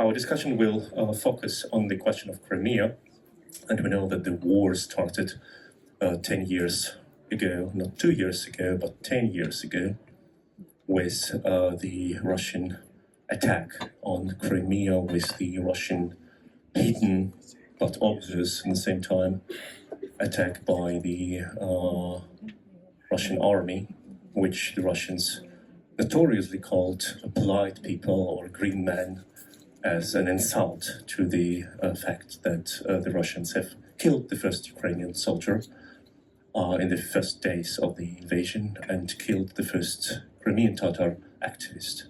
Our discussion will focus on the question of Crimea, and we know that the war started 10 years ago, not 2 years ago, but 10 years ago, with the Russian attack on Crimea, with the Russian hidden but obvious at the same time attack by the Russian army, which the Russians notoriously called polite people or green men, as an insult to the fact that the Russians have killed the first Ukrainian soldier in the first days of the invasion and killed the first Crimean Tatar activist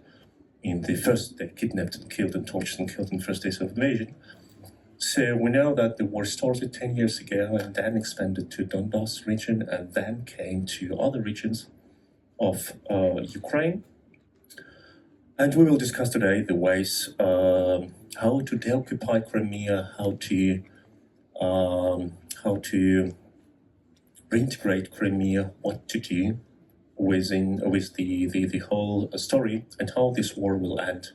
in the first day, kidnapped and killed and tortured and killed in the first days of invasion. So we know that the war started 10 years ago and then expanded to Donbass region and then came to other regions of Ukraine. And we will discuss today the ways how to deoccupy Crimea, how to reintegrate Crimea, what to do with the whole story, and how this war will end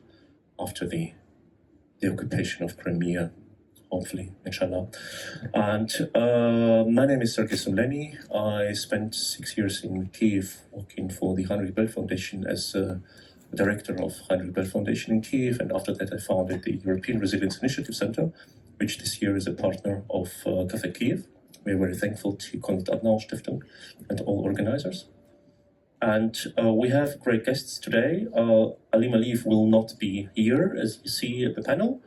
after the occupation of Crimea, hopefully, inshallah. And my name is Sergej Sumlenny. I spent 6 years in Kyiv working for the Heinrich Böll Foundation as director of Heinrich Böll Foundation in Kyiv, and after that I founded the European Resilience Initiative Center, which this year is a partner of Cafe Kyiv. We're very thankful to Konrad Adenauer Stiftung and all organizers. And we have great guests today. Alina Frolova will not be here, as you see at the panel.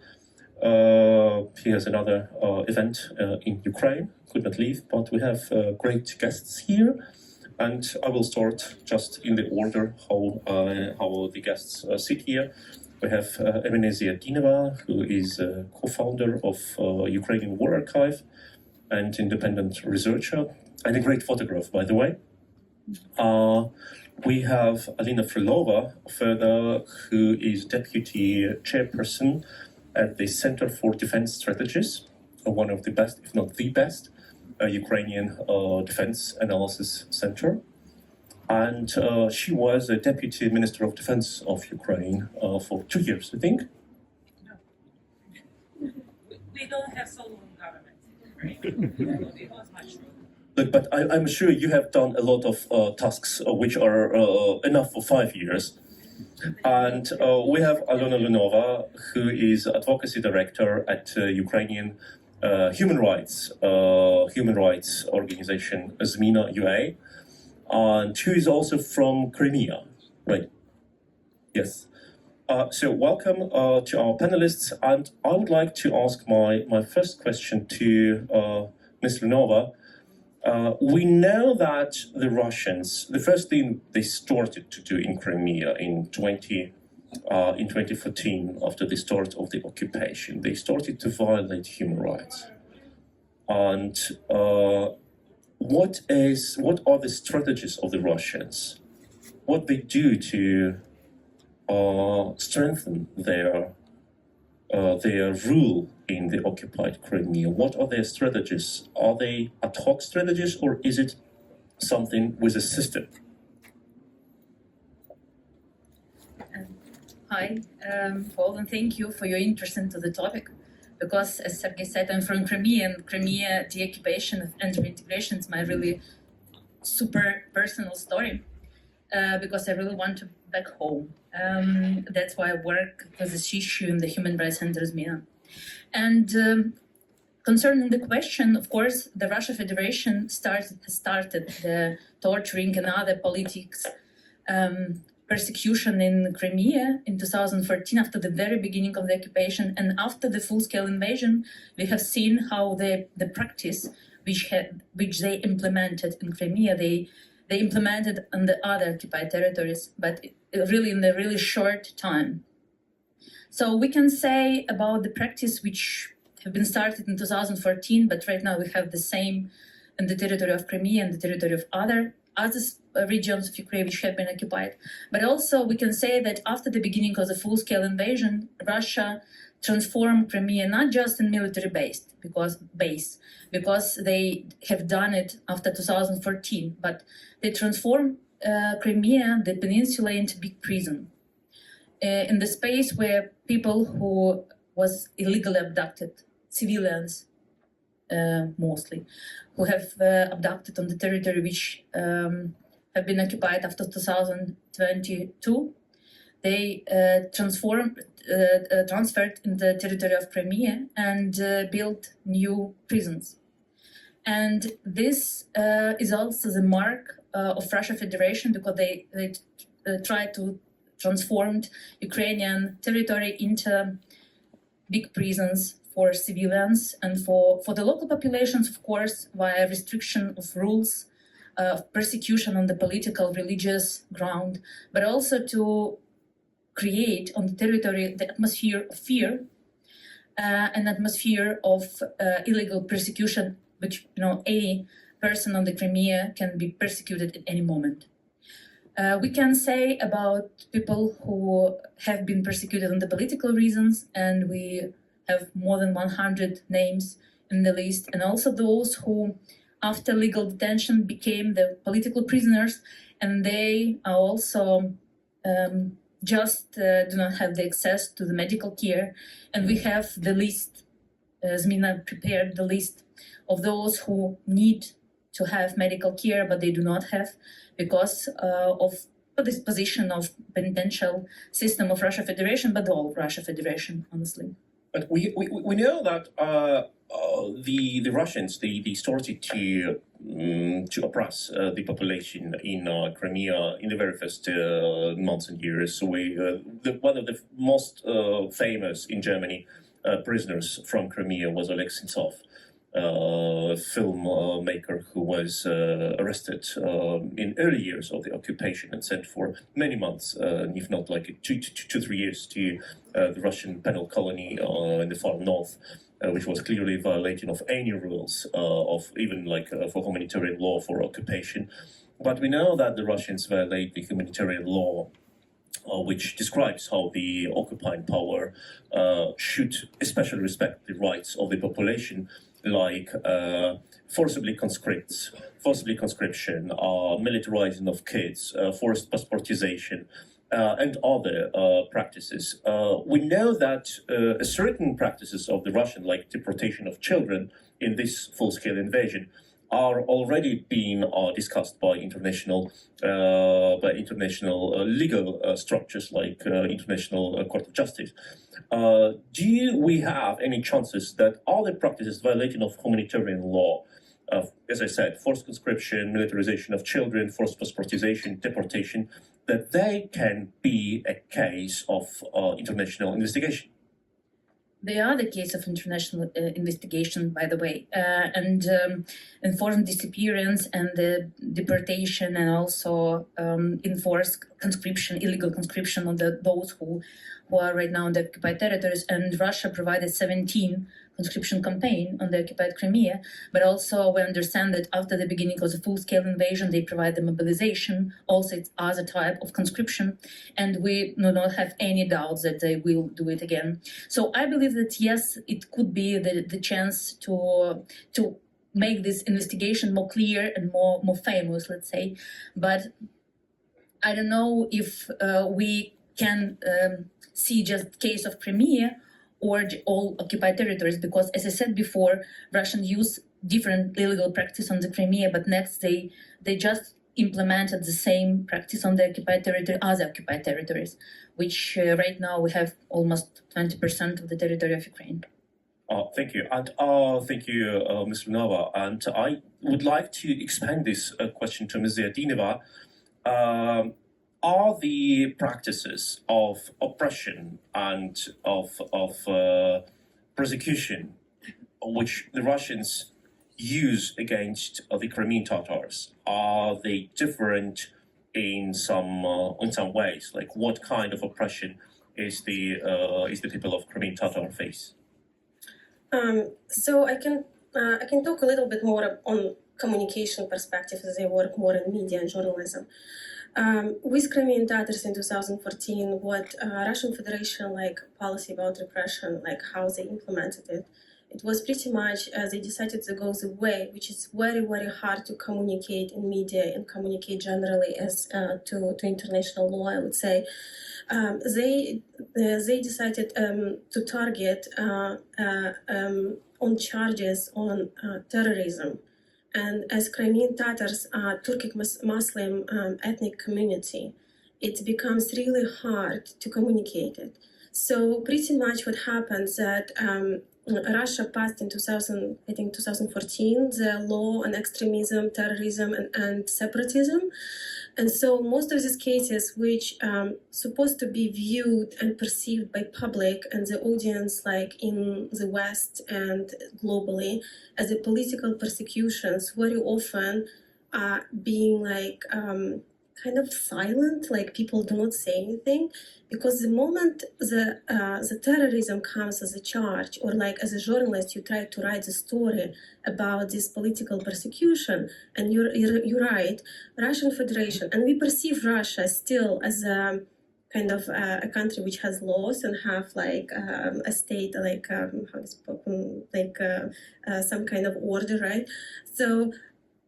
He has another event in Ukraine, could not leave, but we have great guests here. And I will start just in the order how the guests sit here. We have Emine Ziyatdinova, who is a co-founder of Ukrainian Warchive and independent researcher, and a great photographer, by the way. We have Alina Frolova, further, who is deputy chairperson at the Center for Defense Strategies, one of the best, if not the best, Ukrainian Defense Analysis Center. And she was a Deputy Minister of Defense of Ukraine for 2 years, I think. No. We don't have so long government. Right? It was much longer. But I'm sure you have done a lot of tasks which are enough for 5 years. And we have Alena Lunova, who is Advocacy Director at Ukrainian Human Rights Organization ZMINA UA, and who is also from Crimea, right? Yes. So welcome to our panelists, and I would like to ask my first question to Ms. Lunova. We know that the Russians, the first thing they started to do in Crimea in 2014, after the start of the occupation, they started to violate human rights. And what are the strategies of the Russians? What they do to strengthen their rule in the occupied Crimea? What are their strategies? Are they ad hoc strategies, or is it something with a system? Hi, Paul, and thank you for your interest into the topic. Because, as Sergej said, I'm from Crimea, and Crimea deoccupation and reintegration is my really super personal story. Because I really want to back home. That's why I work with this issue in the Human Rights Centre ZMINA. And concerning the question, of course, the Russian Federation started the torturing and other politics persecution in Crimea in 2014, after the very beginning of the occupation, and after the full-scale invasion, we have seen how the practice which they implemented in Crimea, they implemented on the other occupied territories, but really in a really short time. So we can say about the practice which have been started in 2014, but right now we have the same in the territory of Crimea and the territory of other regions of Ukraine which have been occupied. But also we can say that after the beginning of the full-scale invasion, Russia transformed Crimea not just in military base, because they have done it after 2014, but they transformed Crimea, the peninsula, into big prison. In the space where people who was illegally abducted, civilians mostly, who have abducted on the territory which have been occupied after 2022. They transferred in the territory of Crimea and built new prisons. And this is also the mark of Russia Federation, because they tried to transform Ukrainian territory into big prisons for civilians and for the local populations, of course, via restriction of rules, of persecution on the political, religious ground, but also to create on the territory the atmosphere of fear, an atmosphere of illegal persecution, which any person on the Crimea can be persecuted at any moment. We can say about people who have been persecuted on the political reasons, and we have more than 100 names in the list, and also those who, after legal detention, became the political prisoners, and they are also just do not have the access to the medical care. And we have the list, ZMINA prepared the list of those who need to have medical care, but they do not have because of this position of penitential system of Russia Federation, but all of Russia Federation, honestly. But we know that the Russians they started to oppress the population in Crimea in the very first months and years. So one of the most famous in Germany prisoners from Crimea was Oleg Sentsov, a filmmaker who was arrested in early years of the occupation and sent for many months, if not like 2 to 3 years, to the Russian penal colony in the far north, which was clearly violating of any rules of even like for humanitarian law for occupation. But we know that the Russians violate the humanitarian law, which describes how the occupying power should especially respect the rights of the population, like forcibly conscription, militarizing of kids, forced passportization, and other practices. We know that certain practices of the Russian, like deportation of children in this full-scale invasion, are already being discussed by international legal structures like International Court of Justice. Do we have any chances that other practices violating of humanitarian law, as I said, forced conscription, militarization of children, forced passportization, deportation, that they can be a case of international investigation? They are the case of international investigation, by the way, and enforced disappearance and the deportation, and also enforced conscription, illegal conscription on those who are right now in the occupied territories. And Russia provided 17 conscription campaign on the occupied Crimea, but also we understand that after the beginning of the full-scale invasion, they provide the mobilization, also it's other type of conscription, and we do not have any doubts that they will do it again. So I believe that yes, it could be the chance to make this investigation more clear and more famous, let's say, but I don't know if we can see just case of Crimea or all occupied territories, because as I said before, Russians use different illegal practice on the Crimea, but next they just implemented the same practice on the occupied territory, other occupied territories, which right now we have almost 20% of the territory of Ukraine. Thank you. And thank you, Ms. Lunova. And I would like to expand this question to Ms. Ziyatdinova. Are the practices of oppression and of persecution which the Russians use against the Crimean Tatars, are they different in some ways? Like what kind of oppression is the people of Crimean Tatar face? So I can talk a little bit more on communication perspective, as I work more in media and journalism. With Crimean Tatars in 2014, what Russian Federation policy about repression, how they implemented it, It was pretty much they decided to go the way, which is very, very hard to communicate in media and communicate generally as to international law, I would say. They decided to target on charges on terrorism. And as Crimean Tatars are Turkic Muslim ethnic community, it becomes really hard to communicate it. So pretty much what happens that Russia passed in 2014 the law on extremism, terrorism, and separatism. And so most of these cases, which supposed to be viewed and perceived by public and the audience, like in the West and globally, as a political persecutions, very often are being like kind of silent, like people do not say anything, because the moment the terrorism comes as a charge, or like as a journalist you try to write the story about this political persecution, and you write Russian Federation, and we perceive Russia still as a kind of a country which has laws and have like a state like some kind of order, right? So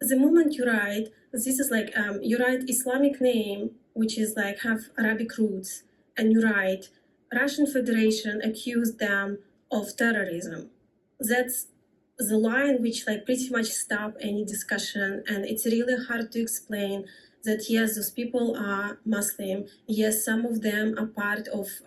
the moment you write, this is like you write Islamic name, which is like have Arabic roots, and you write Russian Federation accused them of terrorism. That's the line which like pretty much stop any discussion, and it's really hard to explain that yes, those people are Muslim. Yes, some of them are part of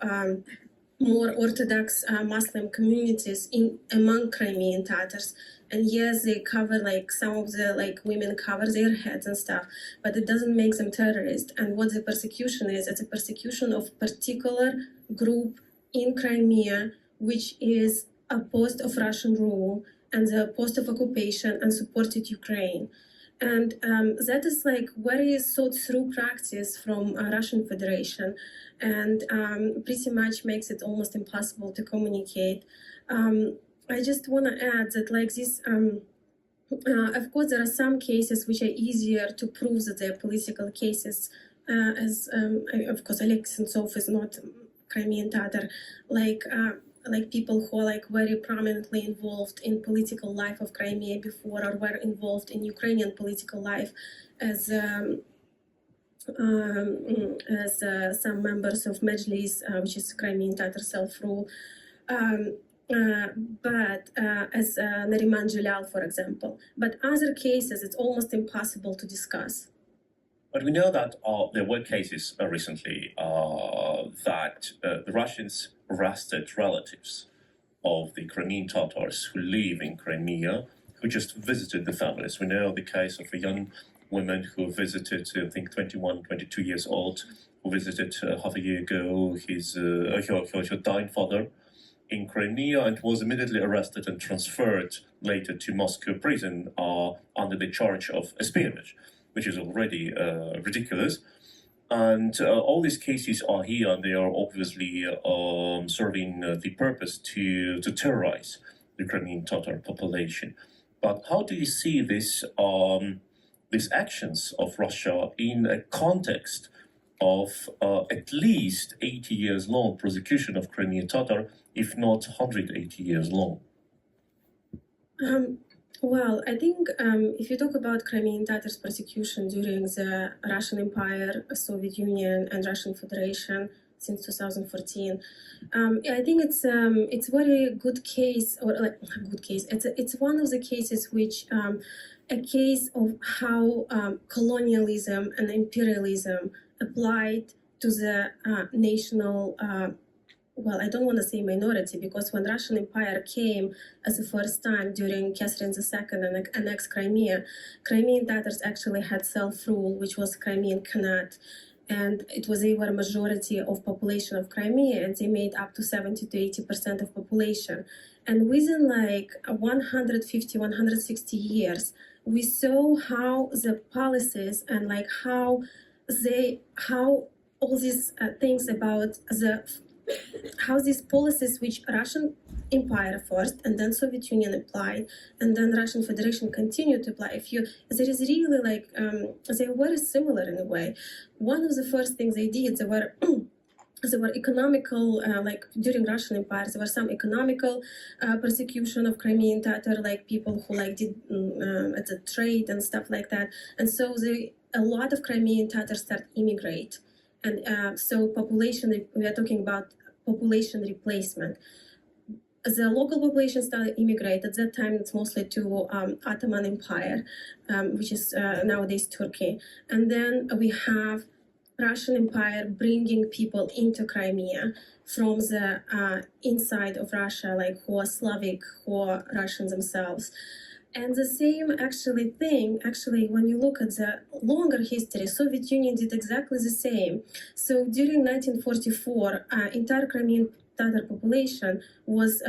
more Orthodox Muslim communities among Crimean Tatars. And yes, they cover like some of the like women cover their heads and stuff, but it doesn't make them terrorists. And what the persecution is, it's a persecution of particular group in Crimea, which is opposed of Russian rule and the opposed of occupation and supported Ukraine. And that is like very thought through practice from Russian Federation, and pretty much makes it almost impossible to communicate. I just want to add that like this, of course, there are some cases which are easier to prove that they're political cases, of course, Oleg Sentsov is not Crimean Tatar, like people who are like very prominently involved in political life of Crimea before, or were involved in Ukrainian political life as some members of Mejlis, which is Crimean Tatar self-rule. But as Nariman Jalal, for example. But other cases, it's almost impossible to discuss. But we know that there were cases recently that the Russians arrested relatives of the Crimean Tatars who live in Crimea, who just visited the families. We know the case of a young woman who visited, I think, 21, 22 years old, who visited half a year ago her dying father in Crimea, and was immediately arrested and transferred later to Moscow prison under the charge of espionage, which is already ridiculous. And all these cases are here, and they are obviously serving the purpose to terrorize the Crimean Tatar population. But how do you see this, these actions of Russia in a context of at least 80 years long persecution of Crimean Tatar, if not 180 years long? Well, I think if you talk about Crimean Tatars persecution during the Russian Empire, Soviet Union, and Russian Federation since 2014, I think it's very good case, or like good case. It's one of the cases which a case of how colonialism and imperialism applied to the national. Well, I don't want to say minority, because when Russian Empire came as the first time during Catherine II and annexed Crimea, Crimean Tatars actually had self-rule, which was Crimean Khanate, and it was they were majority of population of Crimea, and they made up to 70 to 80% of population. And within like 150, 160 years, we saw how the policies and like how all these things about how these policies which Russian Empire first and then Soviet Union applied and then Russian Federation continued to apply. There is really like, they were very similar in a way. One of the first things they did, they were there were economical, like during Russian Empire, there were some economical persecution of Crimean Tatar, like people who like did the trade and stuff like that. And so a lot of Crimean Tatars start immigrate. And so population, we are talking about population replacement. The local population started immigrate. At that time, it's mostly to Ottoman Empire, which is nowadays Turkey. And then we have Russian Empire bringing people into Crimea from the inside of Russia, like who are Slavic, who are Russians themselves. And the same actually, when you look at the longer history, Soviet Union did exactly the same. So during 1944, entire Crimean Tatar population was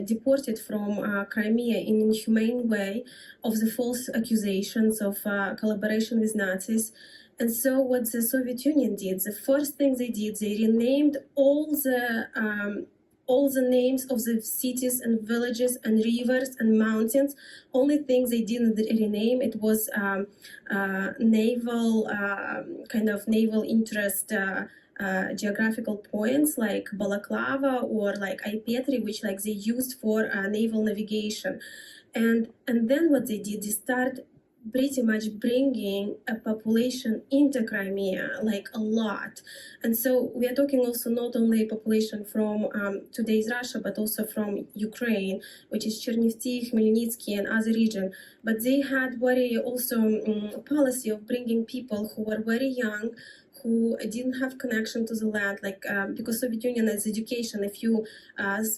deported from Crimea in an inhumane way of the false accusations of collaboration with Nazis. And so what the Soviet Union did, the first thing they did, they renamed all the names of the cities and villages and rivers and mountains. Only thing they didn't rename, it was naval, kind of naval interest geographical points like Balaclava or like Aipetri, which like they used for naval navigation. And then what they did, they start pretty much bringing a population into Crimea, like a lot. And so we are talking also not only population from today's Russia, but also from Ukraine, which is Chernivtsi, Khmelnytsky, and other region. But they had very also policy of bringing people who were very young, who didn't have connection to the land, like because Soviet Union has education. If you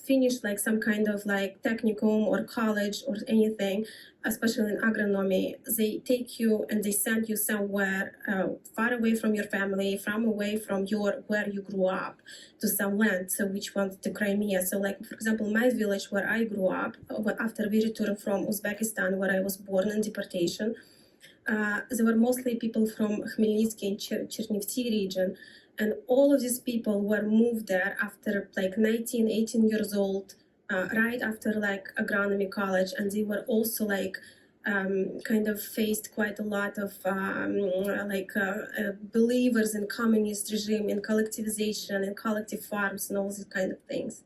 finish like some kind of like technicum or college or anything, especially in agronomy, they take you and they send you somewhere far away from your family, away from where you grew up, to some land. So which one's the Crimea? So like, for example, my village where I grew up, after we returned from Uzbekistan, where I was born in deportation, there were mostly people from Khmelnytsky and Chernivtsi region. And all of these people were moved there after like 19, 18 years old, right after like agronomy college. And they were also like kind of faced quite a lot of believers in communist regime, in collectivization, in collective farms and all these kind of things.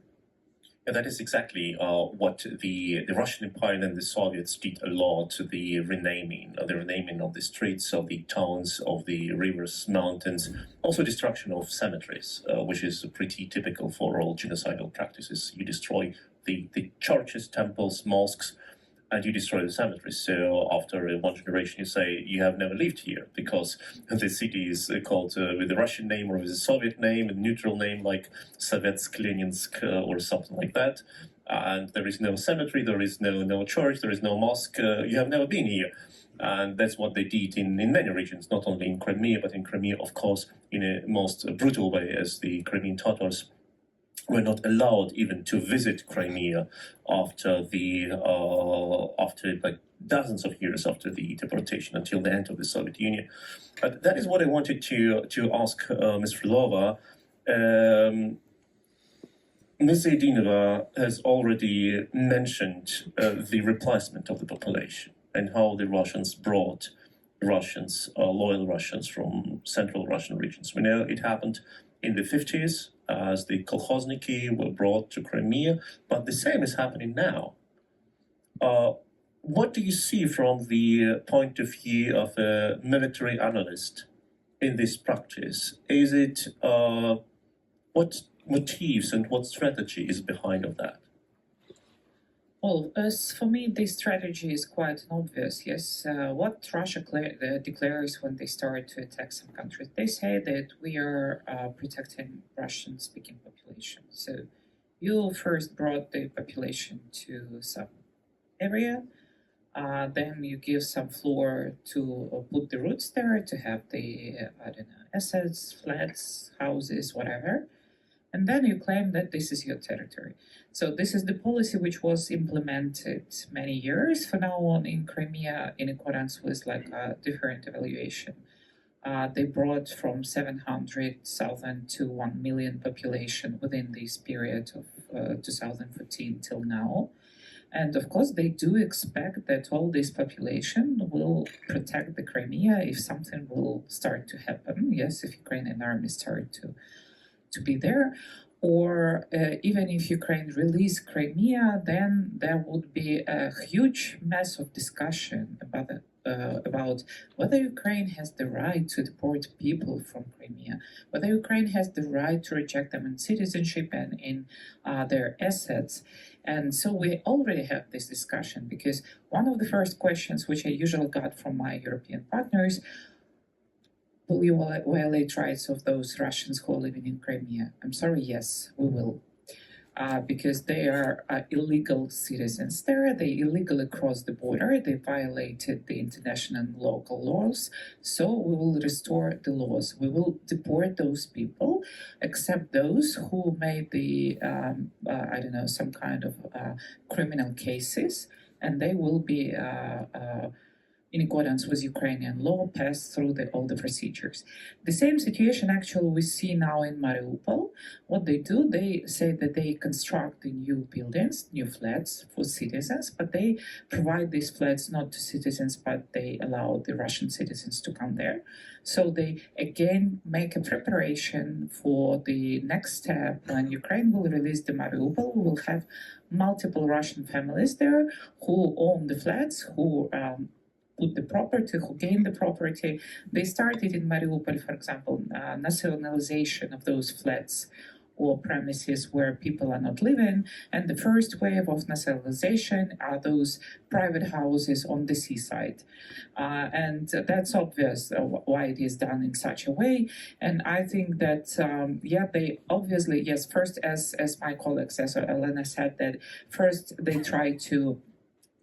And that is exactly what the Russian Empire and the Soviets did a lot, the renaming of the streets, of the towns, of the rivers, mountains, also destruction of cemeteries, which is pretty typical for all genocidal practices. You destroy the churches, temples, mosques, and you destroy the cemeteries. So after one generation, you say, you have never lived here, because the city is called with the Russian name or with a Soviet name, a neutral name like Sovetsk, Leninsk, or something like that. And there is no cemetery, there is no church, there is no mosque. You have never been here. And that's what they did in many regions, not only in Crimea, but in Crimea, of course, in a most brutal way, as the Crimean Tatars were not allowed even to visit Crimea after like dozens of years after the deportation, until the end of the Soviet Union. But that is what I wanted to ask Ms. Frolova. Ms. Ziyatdinova has already mentioned the replacement of the population and how the Russians brought loyal Russians from central Russian regions. We know it happened in the 50s, as the kolkhozniki were brought to Crimea, but the same is happening now. What do you see from the point of view of a military analyst in this practice? Is it, what motives and what strategy is behind of that? Well, as for me, this strategy is quite obvious. Yes, what Russia declares when they start to attack some countries, they say that we are protecting Russian-speaking population. So you first brought the population to some area, then you give some floor to put the roots there, to have the, assets, flats, houses, whatever. And then you claim that this is your territory. So this is the policy which was implemented many years from now on in Crimea in accordance with like a different evaluation. They brought from 700,000 to 1 million population within this period of 2014 till now. And of course, they do expect that all this population will protect the Crimea if something will start to happen. Yes, if Ukrainian army start to to be there. Or even if Ukraine released Crimea, then there would be a huge mess of discussion about whether Ukraine has the right to deport people from Crimea, whether Ukraine has the right to reject them in citizenship and in their assets. And so we already have this discussion, because one of the first questions which I usually got from my European partners: will you violate rights of those Russians who are living in Crimea? I'm sorry, yes, we will. Because they are illegal citizens there. They illegally crossed the border. They violated the international and local laws. So we will restore the laws. We will deport those people, except those who made the, some kind of criminal cases, and they will be in accordance with Ukrainian law, passed through all the procedures. The same situation actually we see now in Mariupol. What they do, they say that they construct the new buildings, new flats for citizens, but they provide these flats not to citizens, but they allow the Russian citizens to come there. So they again make a preparation for the next step. When Ukraine will release the Mariupol, we will have multiple Russian families there who own the flats, who put the property, who gain the property. They started in Mariupol, for example, nationalization of those flats or premises where people are not living. And the first wave of nationalization are those private houses on the seaside. And that's obvious why it is done in such a way. And I think that, they obviously, yes, first, as my colleagues, as Alena said, that first they try to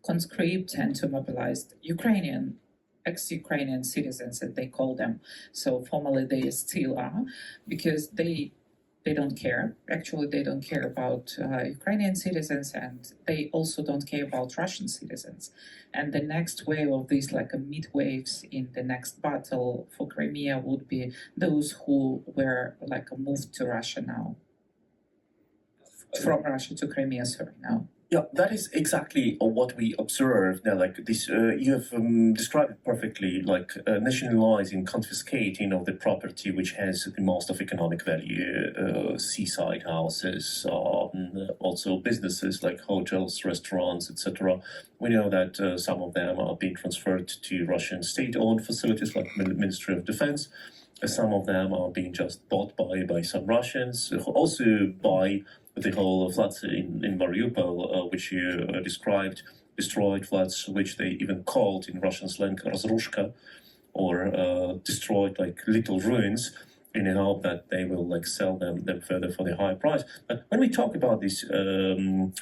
conscript and to mobilize Ukrainian, ex-Ukrainian citizens, as they call them. So formally they still are, because they don't care. Actually, they don't care about Ukrainian citizens, and they also don't care about Russian citizens. And the next wave of these, like a mid-waves in the next battle for Crimea, would be those who were like moved to Russia now. From Russia to Crimea, sorry, now. Yeah, that is exactly what we observe now. Like this, you have described it perfectly. Like nationalizing, confiscating of the property which has the most of economic value, seaside houses, also businesses like hotels, restaurants, etc. We know that some of them are being transferred to Russian state-owned facilities like Ministry of Defense. Some of them are being just bought by some Russians who also buy the whole flats in Mariupol, which you described, destroyed flats, which they even called in Russian slang razrushka, or destroyed like little ruins, in the hope that they will like sell them further for the higher price. But when we talk about this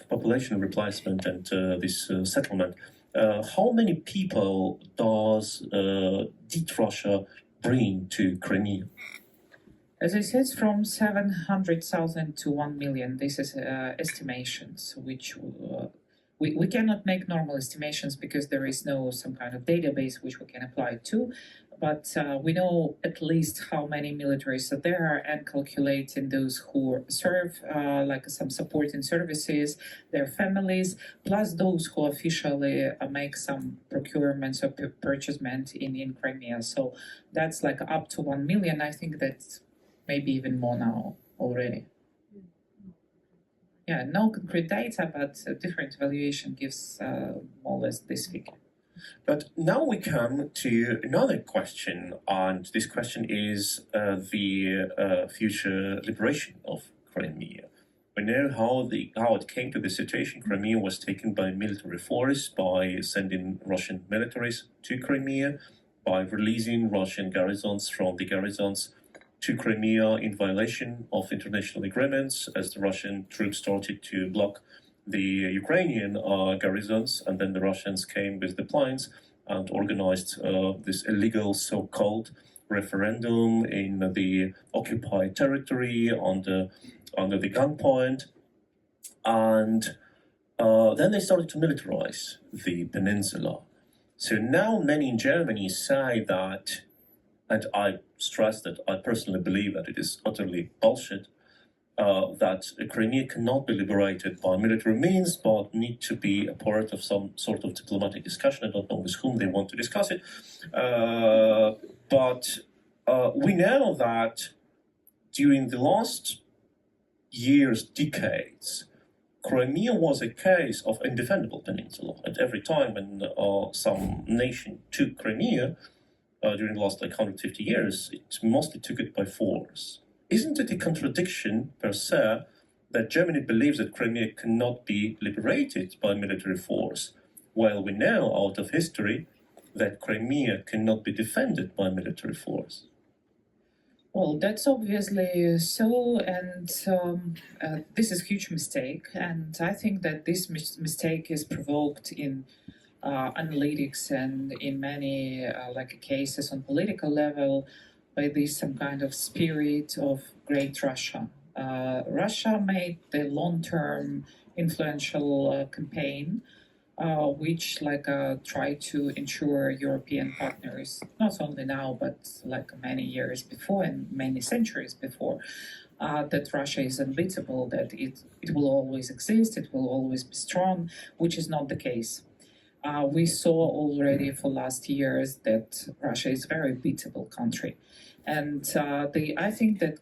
population replacement and this settlement, how many people did Russia bring to Crimea? As I said, from 700,000 to 1 million. This is estimations, which we cannot make normal estimations because there is no some kind of database which we can apply to. But we know at least how many militaries are there, and calculating those who serve, like some supporting services, their families, plus those who officially make some procurements or purchasement in Crimea. So that's like up to 1 million. I think that's maybe even more now already. Yeah, no concrete data, but a different evaluation gives more or less this figure. But now we come to another question, and this question is the future liberation of Crimea. We know how it came to the situation. Crimea was taken by military force, by sending Russian militaries to Crimea, by releasing Russian garrisons from the garrisons to Crimea in violation of international agreements, as the Russian troops started to block the Ukrainian garrisons, and then the Russians came with the planes and organized this illegal so-called referendum in the occupied territory under the gunpoint, and then they started to militarize the peninsula. So now many in Germany say that, and I stress that I personally believe that it is utterly bullshit, that Crimea cannot be liberated by military means, but need to be a part of some sort of diplomatic discussion. I don't know with whom they want to discuss it. But we know that during the last years, decades, Crimea was a case of indefendable peninsula. At every time when some nation took Crimea during the last 150 years, it mostly took it by force. Isn't it a contradiction per se that Germany believes that Crimea cannot be liberated by military force, while we know out of history that Crimea cannot be defended by military force? Well, that's obviously so, and this is a huge mistake. And I think that this mistake is provoked in analytics and in many cases on political level by this some kind of spirit of Great Russia. Russia made the long-term influential campaign which try to ensure European partners, not only now, but many years before and many centuries before, that Russia is unbeatable, that it will always exist, it will always be strong, which is not the case. We saw already for last years that Russia is a very beatable country. And I think that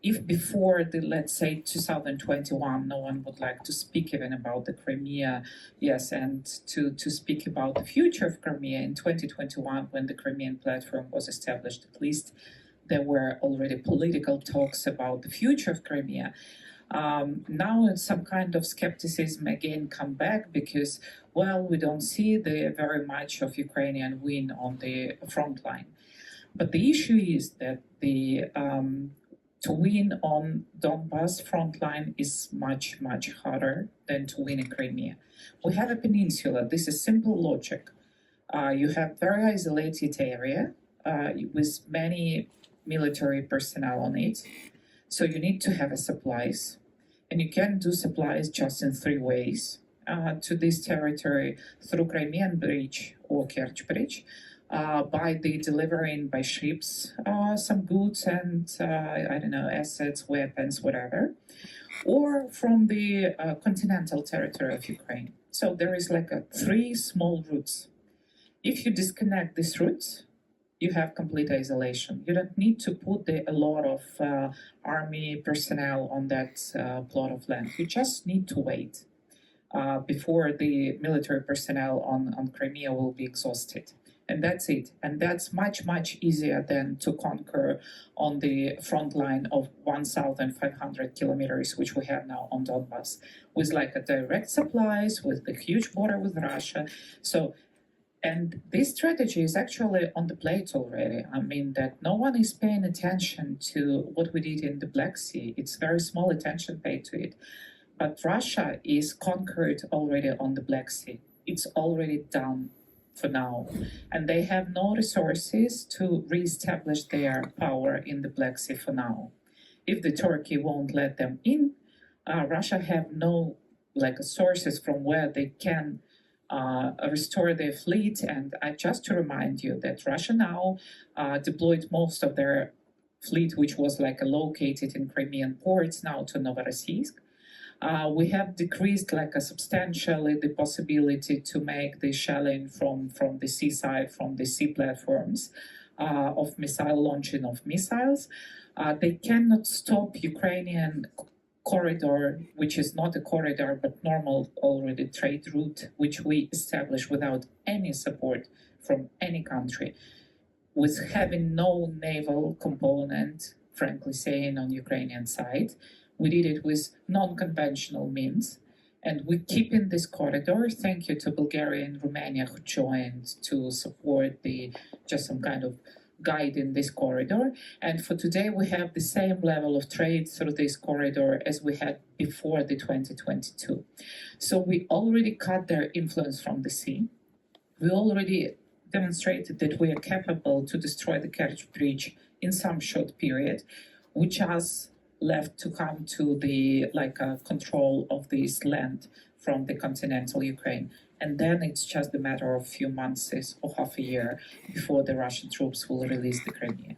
if before let's say 2021, no one would like to speak even about the Crimea, yes, and to speak about the future of Crimea in 2021, when the Crimean platform was established, at least there were already political talks about the future of Crimea. Now some kind of skepticism again come back because, well, we don't see very much of Ukrainian win on the front line. But the issue is that to win on Donbass front line is much, much harder than to win in Crimea. We have a peninsula. This is simple logic. You have very isolated area with many military personnel on it. So you need to have supplies. And you can do supplies just in three ways to this territory: through Crimean Bridge or Kerch Bridge, by the delivering by ships some goods and, assets, weapons, whatever, or from the continental territory of Ukraine. So there is three small routes. If you disconnect these routes, you have complete isolation. You don't need to put a lot of army personnel on that plot of land. You just need to wait before the military personnel on Crimea will be exhausted. And that's it. And that's much, much easier than to conquer on the front line of 1,500 kilometers, which we have now on Donbass, with a direct supplies, with the huge border with Russia. And this strategy is actually on the plate already. I mean, that no one is paying attention to what we did in the Black Sea. It's very small attention paid to it. But Russia is conquered already on the Black Sea. It's already done for now. And they have no resources to reestablish their power in the Black Sea for now. If the Turkey won't let them in, Russia have no sources from where they can restore their fleet. And just to remind you that Russia now deployed most of their fleet, which was located in Crimean ports, now to Novorossiysk. We have decreased substantially the possibility to make the shelling from the seaside, from the sea platforms of missile launching of missiles. They cannot stop Ukrainian corridor, which is not a corridor, but normal already trade route, which we established without any support from any country, with having no naval component, frankly saying, on Ukrainian side. We did it with non-conventional means, and we keep in this corridor. Thank you to Bulgaria and Romania who joined to support just some kind of guide in this corridor. And for today, we have the same level of trade through this corridor as we had before the 2022. So we already cut their influence from the sea. We already demonstrated that we are capable to destroy the Kerch Bridge in some short period, which has left to come to the control of this land from the continental Ukraine. And then it's just a matter of a few months or half a year before the Russian troops will release the Crimea.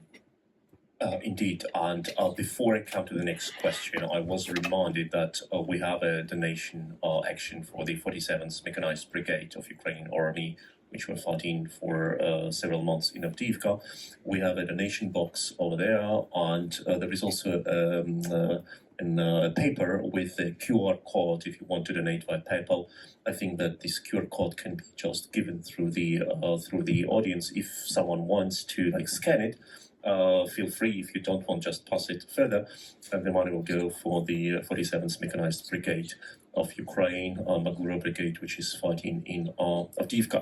Indeed. And before I come to the next question, I was reminded that we have a donation action for the 47th Mechanized Brigade of Ukrainian Army, which were fighting for several months in Avdiivka. We have a donation box over there, and there is also a paper with a QR code if you want to donate by PayPal. I think that this QR code can be just given through the audience if someone wants to scan it. Feel free. If you don't want, just pass it further, and the money will go for the 47th Mechanized Brigade of Ukraine, Magura Brigade, which is fighting in Avdiivka.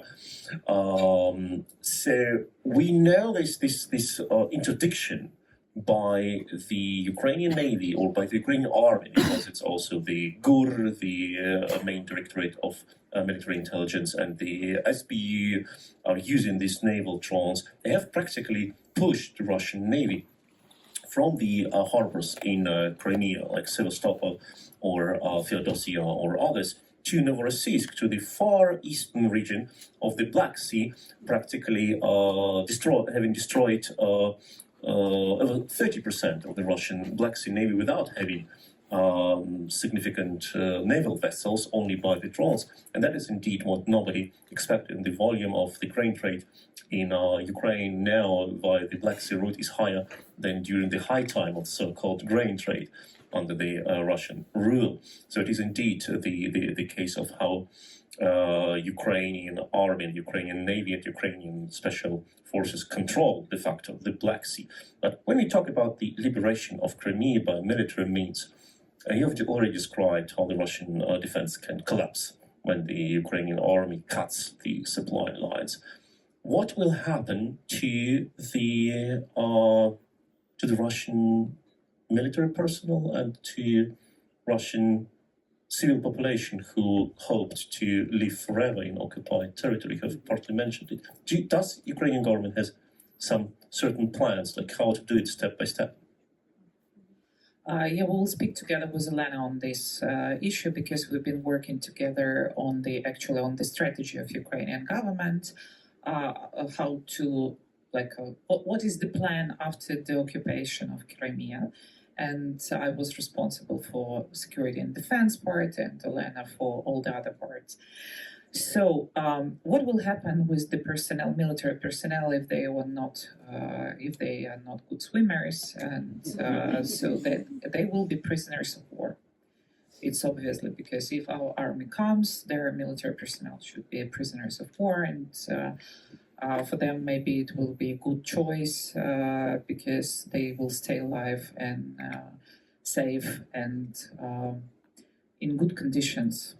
So we know this interdiction by the Ukrainian Navy or by the Ukrainian Army, because it's also the GUR, the main Directorate of Military Intelligence, and the SBU are using these naval drones. They have practically pushed the Russian Navy from the harbors in Crimea, like Sevastopol or Feodosia or others, to Novorossiysk, to the far eastern region of the Black Sea, practically having destroyed over 30% of the Russian Black Sea Navy without having significant naval vessels, only by the drones. And that is indeed what nobody expected. And the volume of the grain trade in Ukraine now via the Black Sea route is higher than during the high time of so-called grain trade under the Russian rule. So it is indeed the case of how Ukrainian army and Ukrainian navy and Ukrainian special forces control de facto the Black Sea. But when we talk about the liberation of Crimea by military means, you have already described how the Russian defense can collapse when the Ukrainian army cuts the supply lines. What will happen to the Russian military personnel and to Russian civil population who hoped to live forever in occupied territory? You have partly mentioned it. Does the Ukrainian government has some certain plans, like how to do it step by step? Yeah, we'll speak together with Alena on this issue, because we've been working together on the strategy of Ukrainian government, how to what is the plan after the occupation of Crimea. And I was responsible for security and defense part, and Alena for all the other parts. So, what will happen with the personnel, military personnel, if they are not good swimmers, and so that they will be prisoners of war? It's obviously because if our army comes, their military personnel should be prisoners of war, and for them maybe it will be a good choice because they will stay alive and safe and in good conditions.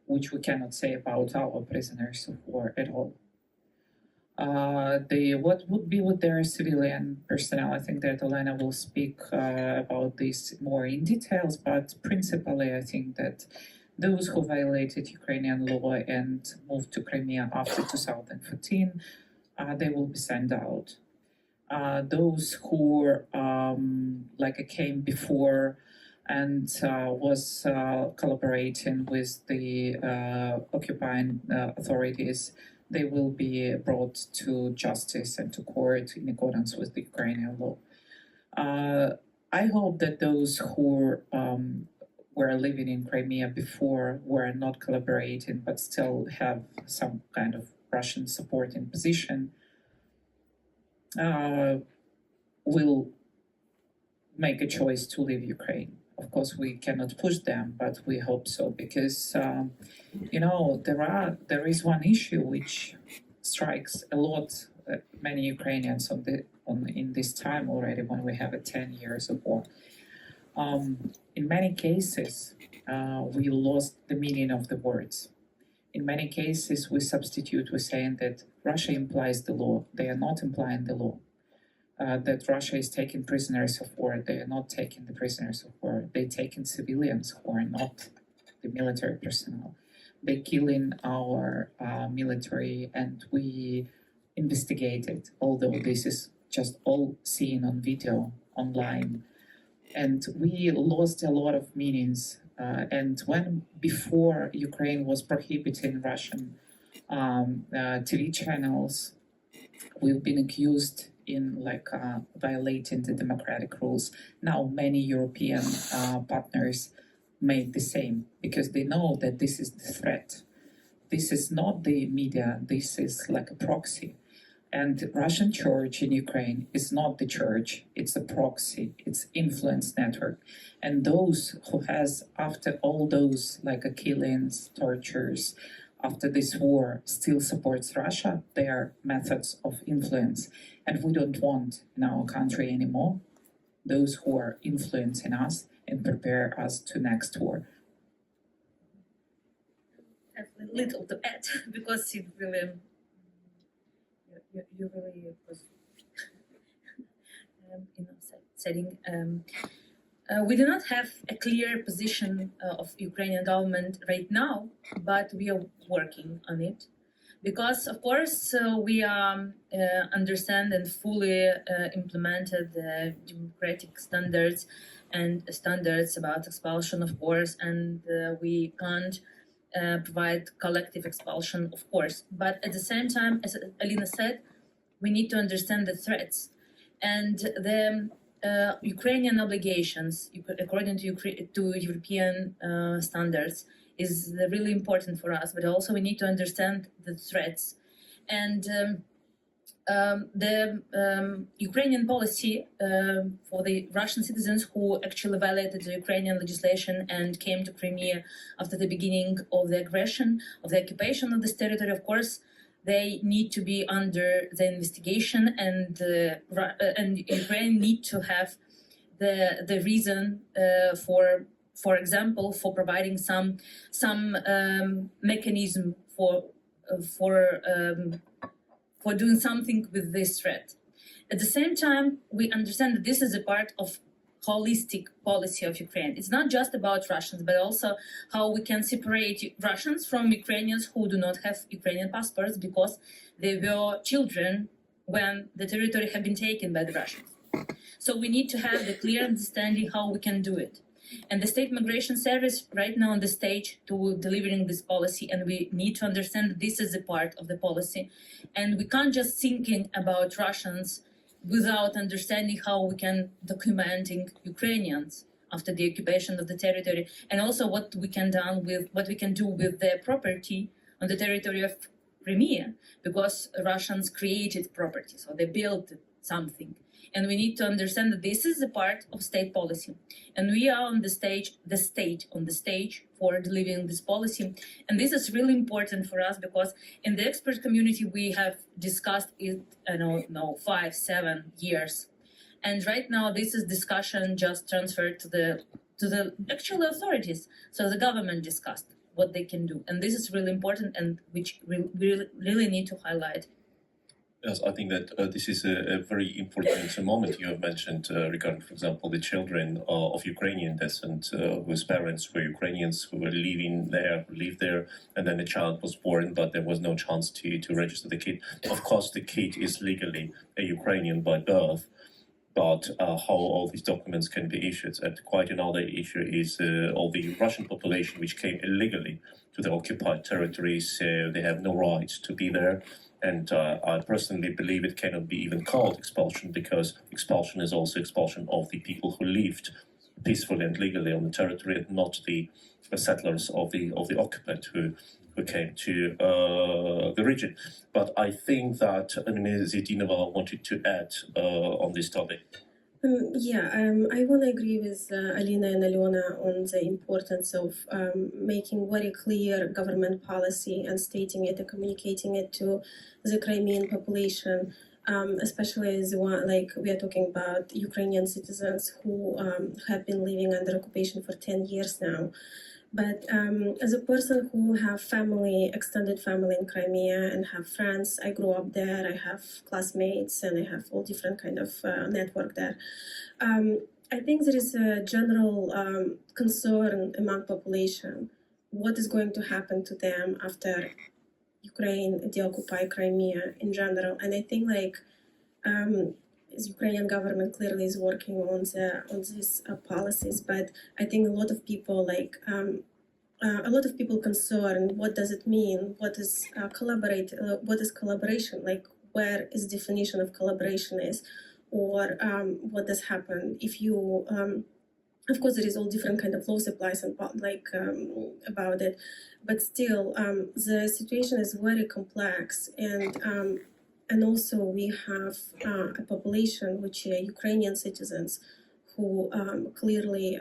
Which we cannot say about our prisoners of war at all. What would be with their civilian personnel? I think that Alena will speak about this more in details, but principally I think that those who violated Ukrainian law and moved to Crimea after 2014, they will be sent out. Those who came before and was collaborating with the occupying authorities, they will be brought to justice and to court in accordance with the Ukrainian law. I hope that those who were living in Crimea before were not collaborating but still have some kind of Russian supporting position will make a choice to leave Ukraine. Of course, we cannot push them, but we hope so, because there is one issue which strikes a lot many Ukrainians in this time already, when we have 10 years of war. In many cases, we lost the meaning of the words. In many cases, we substitute with saying that Russia implies the law. They are not implying the law. That Russia is taking prisoners of war. They are not taking the prisoners of war. They're taking civilians who are not the military personnel. They're killing our military, and we investigated, although this is just all seen on video online. And we lost a lot of meanings. And before Ukraine was prohibiting Russian TV channels, we've been accused in violating the democratic rules. Now many European partners made the same, because they know that this is the threat. this is not the media, this is like a proxy. And Russian church in Ukraine is not the church, it's a proxy, it's influence network. And those who has, after all those like killings, tortures, after this war still supports Russia, their methods of influence. And we don't want in our country anymore those who are influencing us and prepare us to next war. I have a little to add because it really, you really was setting. We do not have a clear position of Ukrainian government right now, but we are working on it. Because, of course, we understand and fully implemented the democratic standards and standards about expulsion, of course, and we can't provide collective expulsion, of course. But at the same time, as Alina said, we need to understand the threats. And the Ukrainian obligations, according to European standards, is really important for us, but also we need to understand the threats. And the Ukrainian policy for the Russian citizens who actually violated the Ukrainian legislation and came to Crimea after the beginning of the aggression, of the occupation of this territory, of course, they need to be under the investigation, and Ukraine need to have the reason for example, for providing some mechanism for doing something with this threat. At the same time, we understand that this is a part of holistic policy of Ukraine. It's not just about Russians, but also how we can separate Russians from Ukrainians who do not have Ukrainian passports because they were children when the territory had been taken by the Russians. So we need to have the clear understanding how we can do it. And the State Migration Service right now on the stage to delivering this policy, and we need to understand that this is a part of the policy. And we can't just thinking about Russians without understanding how we can documenting Ukrainians after the occupation of the territory, and also what we can do with their property on the territory of Crimea, because Russians created property, so they built something. And we need to understand that this is a part of state policy. And we are on the stage for delivering this policy. And this is really important for us because in the expert community, we have discussed it, 5-7 years. And right now, this is discussion just transferred to the actual authorities. So the government discussed what they can do. And this is really important and which we really need to highlight. Yes, I think that this is a very important moment you have mentioned regarding, for example, the children of Ukrainian descent whose parents were Ukrainians who were lived there, and then the child was born, but there was no chance to register the kid. Of course, the kid is legally a Ukrainian by birth, but how all these documents can be issued. And quite another issue is all the Russian population which came illegally to the occupied territories, so they have no right to be there. And I personally believe it cannot be even called expulsion, because expulsion is also expulsion of the people who lived peacefully and legally on the territory, and not the settlers of the occupant who came to the region. But I think that Emine Ziyatdinova wanted to add on this topic. I want to agree with Alina and Alena on the importance of making very clear government policy and stating it and communicating it to the Crimean population, especially as we are talking about Ukrainian citizens who have been living under occupation for 10 years now. But as a person who have extended family in Crimea and have friends, I grew up there, I have classmates, and I have all different kind of network there. I think there is a general concern among population what is going to happen to them after Ukraine deoccupy Crimea in general. And I think the Ukrainian government clearly is working on these policies, but I think a lot of people concerned, what does it mean? What is collaboration? Like, where is definition of collaboration is, or what does happen if you Of course, there is all different kind of laws applies and about it, but still, the situation is very complex, and also we have a population which are Ukrainian citizens who clearly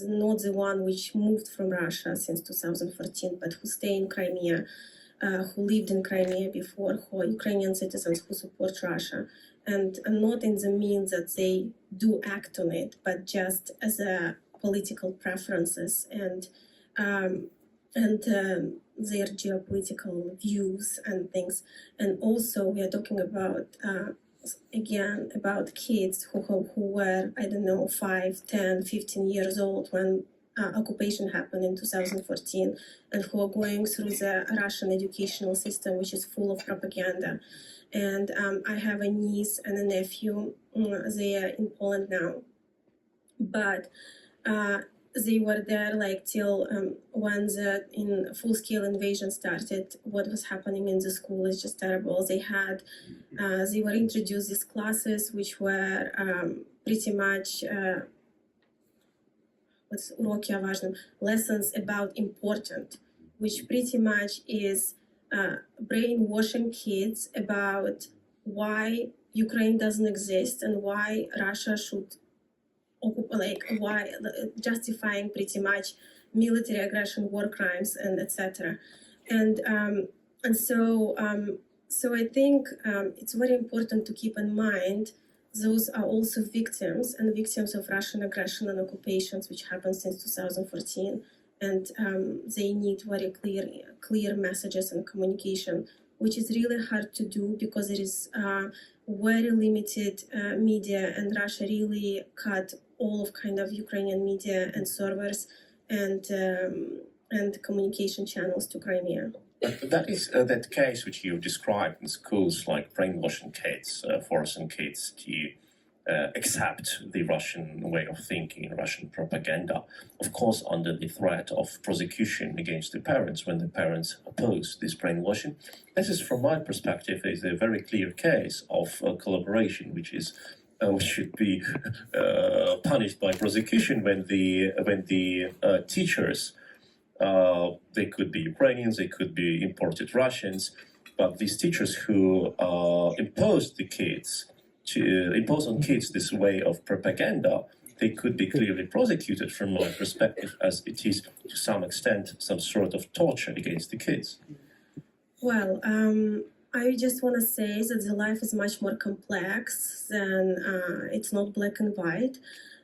not the one which moved from Russia since 2014, but who stay in Crimea, who lived in Crimea before, who are Ukrainian citizens who support Russia, and not in the means that they do act on it, but just as a political preferences and their geopolitical views and things. And also we are talking about again about kids who were, I don't know, 5, 10, 15 years old when occupation happened in 2014, and who are going through the Russian educational system, which is full of propaganda. And I have a niece and a nephew. They are in Poland now, but they were there like till when the full-scale invasion started. What was happening in the school is just terrible. They were introduced these classes which were pretty much lessons about important, which pretty much is brainwashing kids about why Ukraine doesn't exist and why Russia should why justifying pretty much military aggression, war crimes, and etc. And so I think it's very important to keep in mind those are also victims of Russian aggression and occupations, which happened since 2014, and they need very clear messages and communication, which is really hard to do because it is very limited media, and Russia really cut all of kind of Ukrainian media and servers and communication channels to Crimea. That is that case which you described in schools, like brainwashing kids, forcing kids to accept the Russian way of thinking, Russian propaganda, of course under the threat of prosecution against the parents when the parents oppose this brainwashing. This is, from my perspective, is a very clear case of collaboration, which should be punished by prosecution when the teachers, they could be Ukrainians, they could be imported Russians, but these teachers who impose on kids this way of propaganda, they could be clearly prosecuted from my perspective, as it is to some extent some sort of torture against the kids. Well, I just want to say that the life is much more complex than it's not black and white.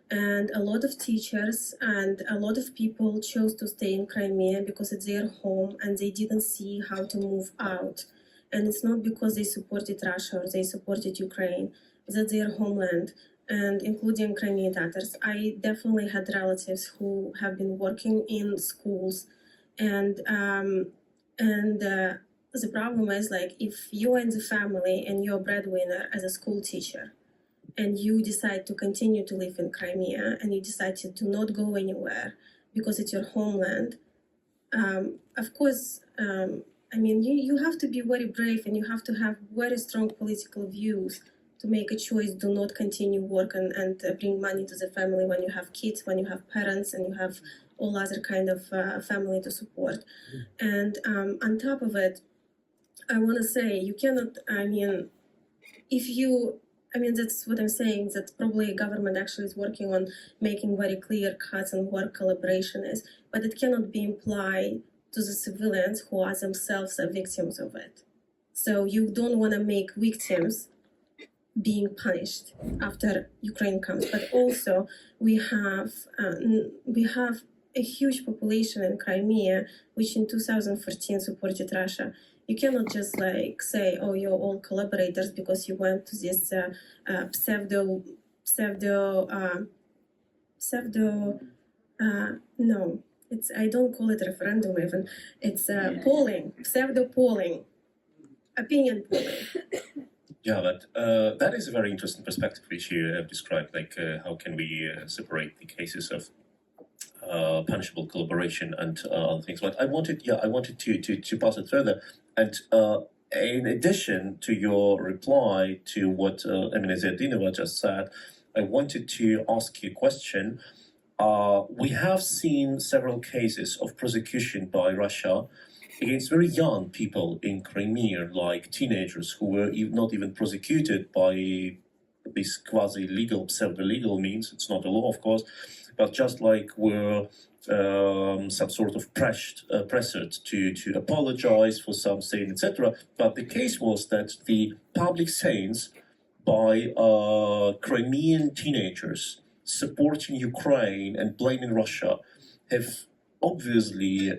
And a lot of teachers and a lot of people chose to stay in Crimea because it's their home and they didn't see how to move out. And it's not because they supported Russia or they supported Ukraine, that's their homeland, and including Crimean Tatars. I definitely had relatives who have been working in schools, and the problem is, like, if you are in the family and you're a breadwinner as a school teacher, and you decide to continue to live in Crimea, and you decide to do not go anywhere because it's your homeland, of course, I mean, you have to be very brave and you have to have very strong political views to make a choice, do not continue work and bring money to the family when you have kids, when you have parents, and you have all other kind of family to support. And on top of it, I want to say you cannot, that's what I'm saying, that probably government actually is working on making very clear cuts on what collaboration is, but it cannot be implied to the civilians who are themselves are victims of it. So you don't want to make victims being punished after Ukraine comes. But also we have a huge population in Crimea, which in 2014 supported Russia. You cannot just like say, oh, you're all collaborators because you went to this I don't call it referendum even. It's polling, pseudo polling, opinion polling. Yeah, that is a very interesting perspective which you have described. Like, how can we separate the cases of punishable collaboration and other things? But I wanted to pass it further. And in addition to your reply to what Emine Ziyatdinova just said, I wanted to ask you a question we have seen several cases of prosecution by Russia against very young people in Crimea, like teenagers who were not even prosecuted by this quasi-legal, pseudo-legal means. It's not a law, of course, but just like were some sort of pressured to apologize for something, etc. But the case was that the public sayings by Crimean teenagers supporting Ukraine and blaming Russia have obviously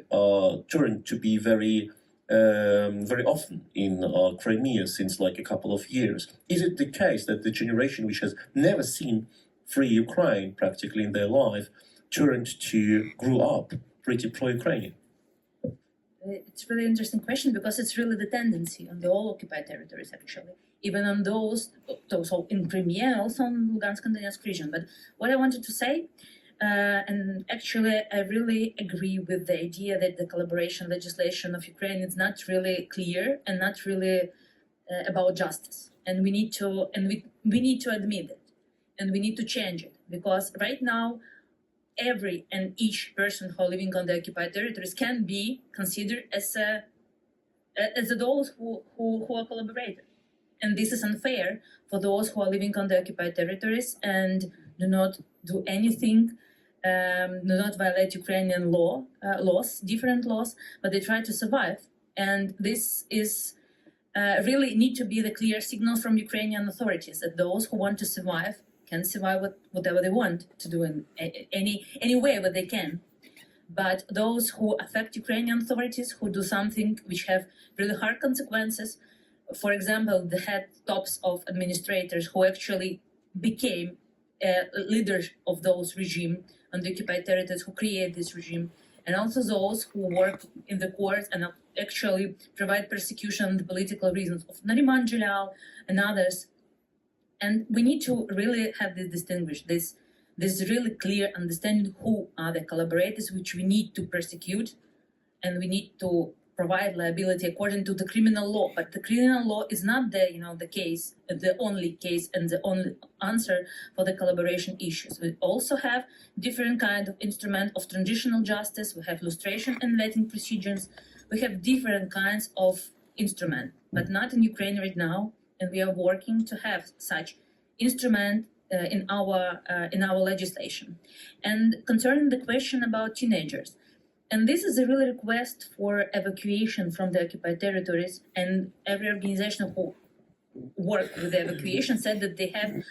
turned to be very often in Crimea since like a couple of years. Is it the case that the generation which has never seen free Ukraine practically in their life grew up pretty pro-Ukrainian? It's a really interesting question because it's really the tendency on the all occupied territories, actually, even on those in Crimea, also on Lugansk and Donetsk region. But what I wanted to say, and actually I really agree with the idea that the collaboration legislation of Ukraine is not really clear and not really about justice, and we need to admit it, and we need to change it, because right now every and each person who are living on the occupied territories can be considered as those who are collaborators. And this is unfair for those who are living on the occupied territories and do not do anything, do not violate Ukrainian laws, different laws, but they try to survive. And this is really need to be the clear signal from Ukrainian authorities that those who want to survive can survive whatever they want to do in any way that they can. But those who affect Ukrainian authorities, who do something which have really hard consequences, for example, the head tops of administrators who actually became leaders of those regime on the occupied territories, who create this regime, and also those who work in the courts and actually provide persecution on the political reasons of Nariman Jalal and others. And we need to really have this distinguished, this really clear understanding who are the collaborators which we need to persecute, and we need to provide liability according to the criminal law. But the criminal law is not the case, the only case and the only answer for the collaboration issues. We also have different kind of instrument of transitional justice. We have lustration and vetting procedures. We have different kinds of instrument, but not in Ukraine right now. And we are working to have such instrument in our legislation. And concerning the question about teenagers, and this is a really request for evacuation from the occupied territories, and every organization who work with the evacuation said that they have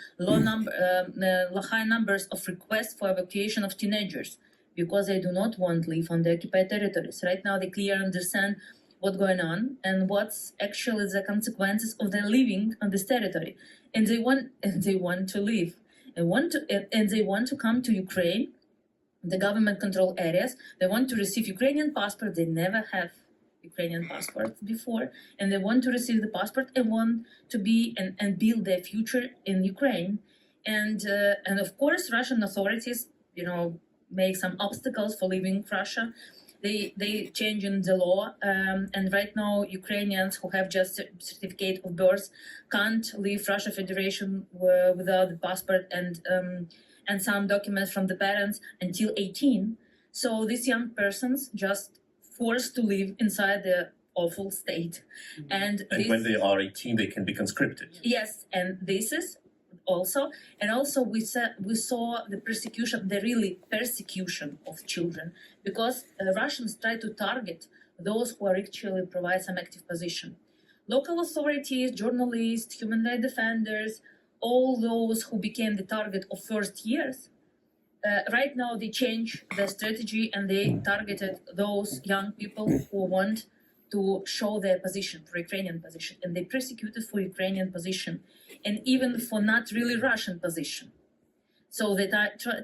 high numbers of requests for evacuation of teenagers because they do not want to live on the occupied territories. Right now they clearly understand what's going on and what's actually the consequences of their living on this territory, and they want to live and they want to come to Ukraine, the government controlled areas. They want to receive Ukrainian passport. They never have Ukrainian passports before, and they want to receive the passport and want to be and build their future in Ukraine. And of course, Russian authorities, make some obstacles for leaving Russia. They changing the law, and right now Ukrainians who have just certificate of birth can't leave Russia Federation without the passport and some documents from the parents until 18. So these young persons just forced to live inside the awful state. And when they are 18, they can be conscripted. Yes, and this is also we saw the persecution of children, because Russians try to target those who are actually provide some active position. Local authorities, journalists, human rights defenders, all those who became the target of first years, right now they change their strategy and they targeted those young people who want to show their position, for Ukrainian position, and they persecuted for Ukrainian position, and even for not really Russian position. So they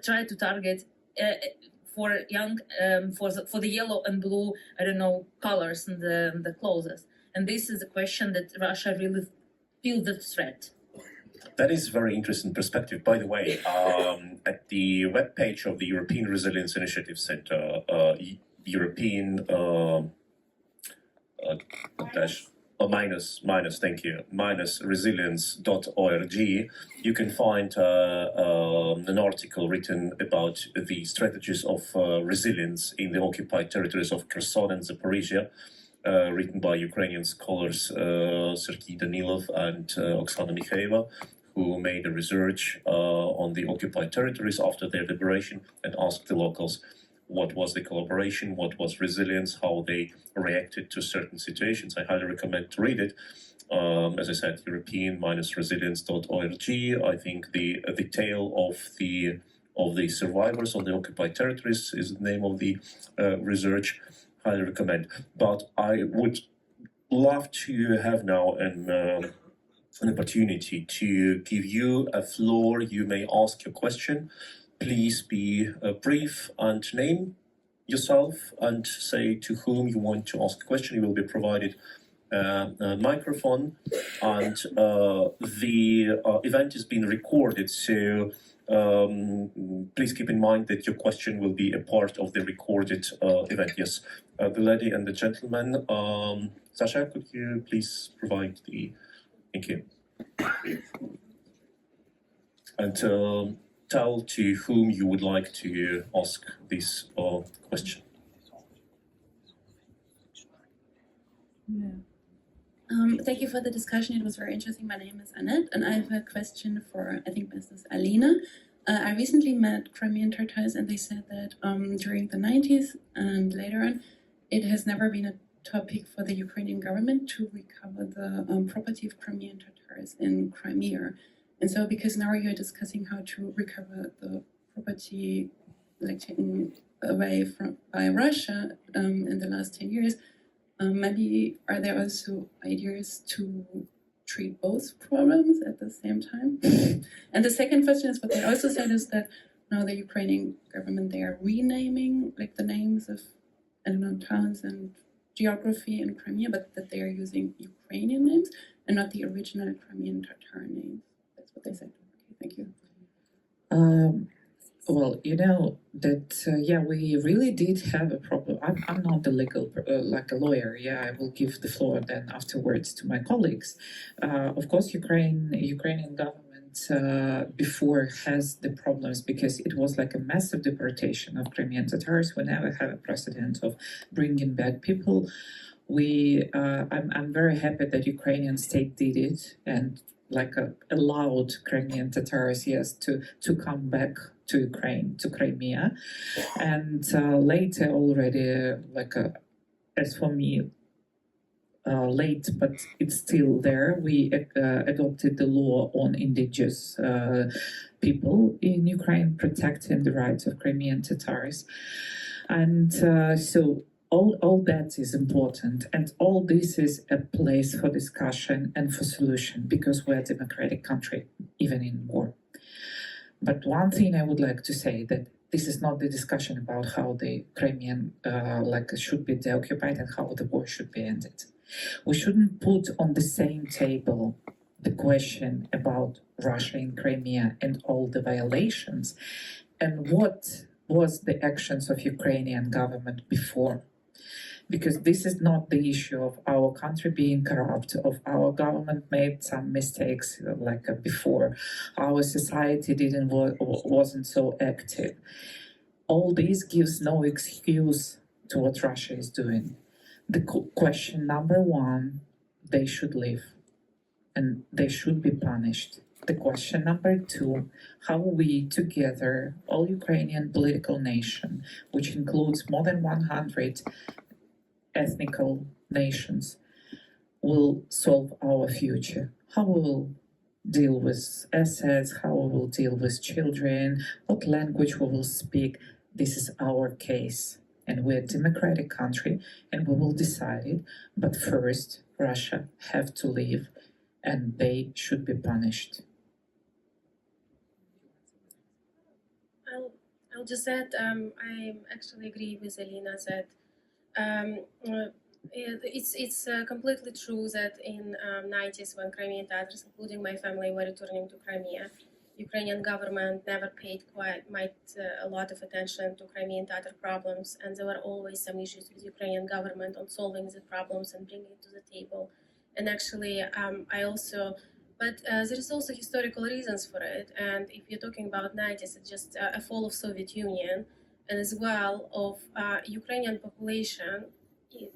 try to target for young, for the yellow and blue, colors in the clothes. And this is a question that Russia really feels the threat. That is very interesting perspective. By the way, at the webpage of the European Resilience Initiative Center, European thank you, resilience.org, you can find an article written about the strategies of resilience in the occupied territories of Kherson and Zaporizhia, written by Ukrainian scholars Sergej Danilov and Oksana Mikhaeva, who made a research on the occupied territories after their liberation and asked the locals what was the collaboration, what was resilience, how they reacted to certain situations. I highly recommend to read it. As I said, European-resilience.org. I think the tale of the survivors on the occupied territories is the name of the research. Highly recommend. But I would love to have now an opportunity to give you a floor. You may ask your question. Please be brief and name yourself and say to whom you want to ask a question. You will be provided a microphone, and the event is being recorded, so please keep in mind that your question will be a part of the recorded event. Yes, the lady and the gentleman. Sasha, could you please provide the... Thank you. And tell to whom you would like to ask this question. Yeah. Thank you for the discussion. It was very interesting. My name is Annette, and I have a question for, I think, Mrs. Alina. I recently met Crimean Tatars, and they said that during the 90s and later on, it has never been a topic for the Ukrainian government to recover the property of Crimean Tatars in Crimea. And so, because now you're discussing how to recover the property, like taken away by Russia in the last 10 years, maybe are there also ideas to treat both problems at the same time? And the second question is, what they also said is that now the Ukrainian government, they are renaming like the names of, I don't know, towns and geography in Crimea, but that they are using Ukrainian names and not the original Crimean Tatar names. That's what they said. Okay, thank you. Well, you know that, yeah, we really did have a problem. I'm not the legal, like a lawyer. Yeah, I will give the floor then afterwards to my colleagues. Of course, Ukrainian government before has the problems because it was like a massive deportation of Crimean Tatars. We never have a precedent of bringing back people. I'm very happy that Ukrainian state did it and like allowed Crimean Tatars, yes, to come back to Ukraine, to Crimea, and later already, like as for me, late, but it's still there. We adopted the law on indigenous people in Ukraine, protecting the rights of Crimean Tatars, and so. All that is important, and all this is a place for discussion and for solution because we're a democratic country, even in war. But one thing I would like to say that this is not the discussion about how the Crimean should be deoccupied and how the war should be ended. We shouldn't put on the same table the question about Russia in Crimea and all the violations and what was the actions of Ukrainian government before. Because this is not the issue of our country being corrupt, of our government made some mistakes like before, our society wasn't so active. All this gives no excuse to what Russia is doing. The question number one, they should leave and they should be punished. The question number two, how we together, all Ukrainian political nation, which includes more than 100 ethnical nations, will solve our future. How we will deal with assets, how we will deal with children, what language we will speak. This is our case. And we're a democratic country and we will decide it. But first, Russia have to leave and they should be punished. I'll just add, I actually agree with Alina that it's completely true that in 90s when Crimean Tatars, including my family, were returning to Crimea, Ukrainian government never paid a lot of attention to Crimean Tatar problems, and there were always some issues with Ukrainian government on solving the problems and bringing it to the table. And actually, but there is also historical reasons for it. And if you're talking about 90s, it's just a fall of Soviet Union, and as well of Ukrainian population.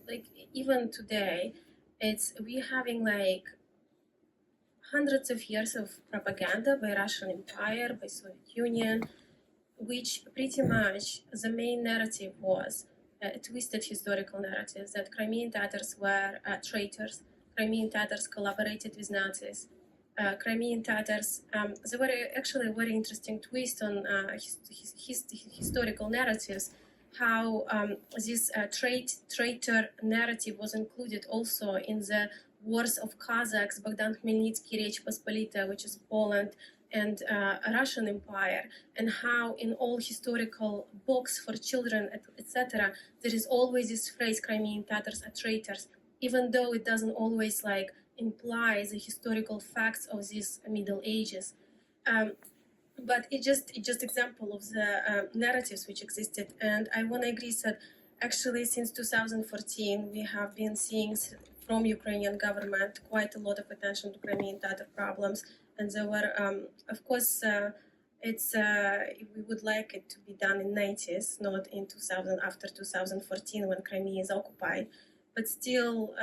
Like even today, we're having like hundreds of years of propaganda by Russian Empire, by Soviet Union, which pretty much the main narrative was a twisted historical narrative that Crimean Tatars were traitors, Crimean Tatars collaborated with Nazis, Crimean Tatars, there were actually a very interesting twist on historical narratives, how this traitor narrative was included also in the wars of Kazakhs, Bogdan Khmelnytsky, Rечь Посполита, which is Poland, and Russian Empire, and how in all historical books for children, etc., there is always this phrase, Crimean Tatars are traitors, even though it doesn't always like imply the historical facts of these Middle Ages. But it's just example of the narratives which existed. And I want to agree that actually since 2014, we have been seeing from Ukrainian government quite a lot of attention to Crimean Tatar problems. And there were, of course, we would like it to be done in 90s, not in 2000, after 2014 when Crimea is occupied. But still,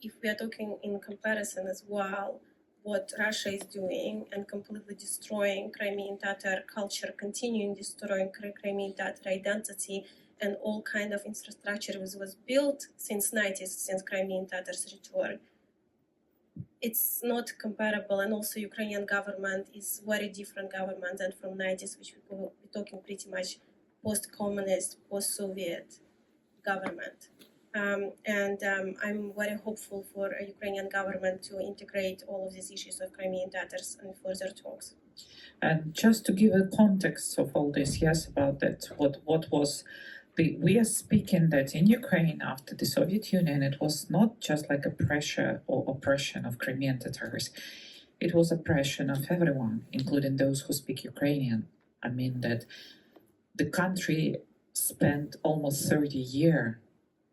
if we are talking in comparison as well, what Russia is doing and completely destroying Crimean Tatar culture, continuing destroying Crimean Tatar identity and all kind of infrastructure which was built since 90s, since Crimean Tatars return. It's not comparable, and also Ukrainian government is very different government than from 90s, which we're talking pretty much post-communist, post-Soviet government. I'm very hopeful for a Ukrainian government to integrate all of these issues of Crimean Tatars in further talks. And just to give a context of all this, yes, about that, what was we are speaking that in Ukraine after the Soviet Union, it was not just like a pressure or oppression of Crimean Tatars. It was oppression of everyone, including those who speak Ukrainian. I mean that the country spent almost 30 years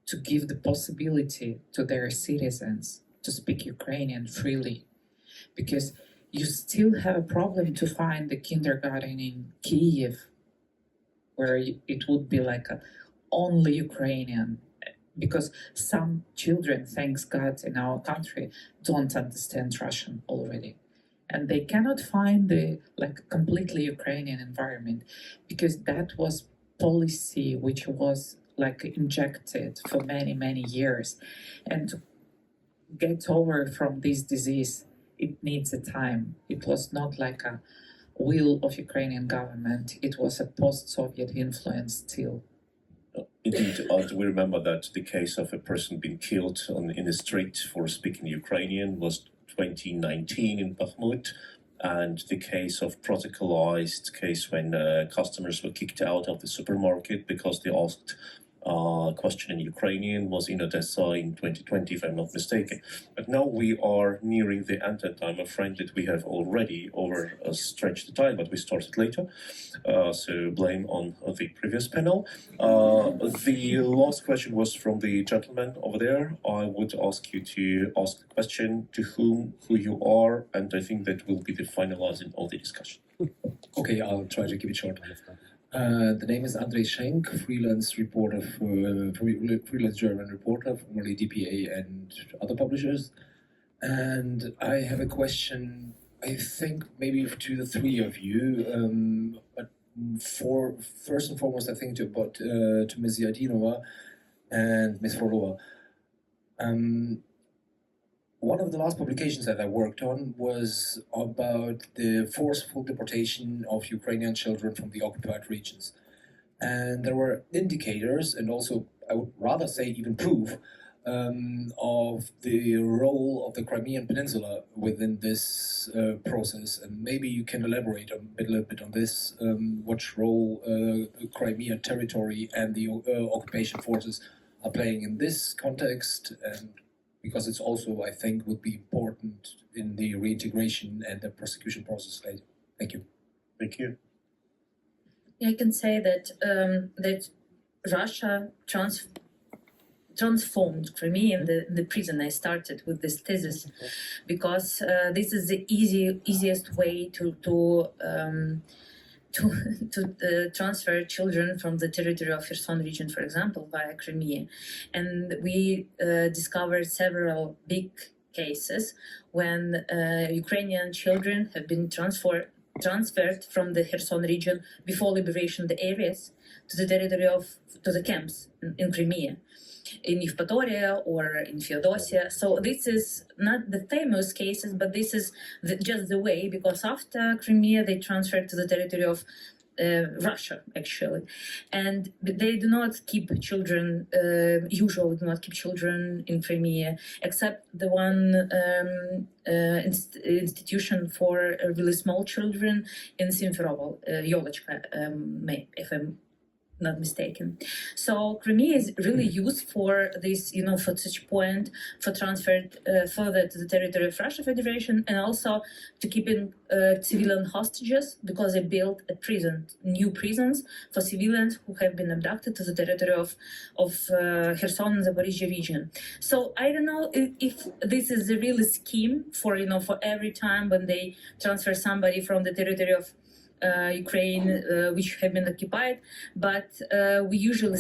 to give the possibility to their citizens to speak Ukrainian freely. Because you still have a problem to find the kindergarten in Kyiv, where it would be like only Ukrainian, because some children, thanks God, in our country don't understand Russian already. And they cannot find the completely Ukrainian environment, because that was policy which was injected for many, many years. And to get over from this disease, it needs a time. It was not like a will of Ukrainian government. It was a post-Soviet influence still. Indeed, we remember that the case of a person being killed in the street for speaking Ukrainian was 2019 in Bakhmut, and the case of protocolized case when customers were kicked out of the supermarket because they asked question in Ukrainian was in Odessa in 2020, if I'm not mistaken. But now we are nearing the end, and I'm afraid that we have already overstretched the time, but we started later. So blame on the previous panel. The last question was from the gentleman over there. I would ask you to ask the question to who you are, and I think that will be the finalizing of the discussion. Okay, I'll try to keep it short. The name is Andrei Schenk, freelance reporter, freelance German reporter, formerly DPA and other publishers. And I have a question, I think maybe to the three of you, but first and foremost, I think to Ms. Ziyatdinova and Ms. Frolova. One of the last publications that I worked on was about the forceful deportation of Ukrainian children from the occupied regions. And there were indicators, and also I would rather say even proof, of the role of the Crimean Peninsula within this process. And maybe you can elaborate a little bit on this, what role Crimea territory and the occupation forces are playing in this context, and because it's also, I think, would be important in the reintegration and the prosecution process later. Thank you. Thank you. I can say that that Russia transformed Crimea in the prison. I started with this thesis because this is the easiest way to transfer children from the territory of Kherson region, for example, via Crimea. And we discovered several big cases when Ukrainian children have been transferred from the Kherson region before liberation of the areas to the territory to the camps in Crimea, in Evpatoria or in Feodosia. So this is not the famous cases, but this is just the way, because after Crimea they transferred to the territory of Russia, actually, and they do not keep children, usually do not keep children in Crimea, except the one institution for really small children in Simferopol, Yolochka, if I'm not mistaken. So Crimea is really used for this, for such point, for transfer further to the territory of Russia Federation, and also to keeping civilian hostages, because they built new prisons for civilians who have been abducted to the territory of Kherson and Zaporizhia region. So I don't know if this is a real scheme for every time when they transfer somebody from the territory of Ukraine, which have been occupied, but we usually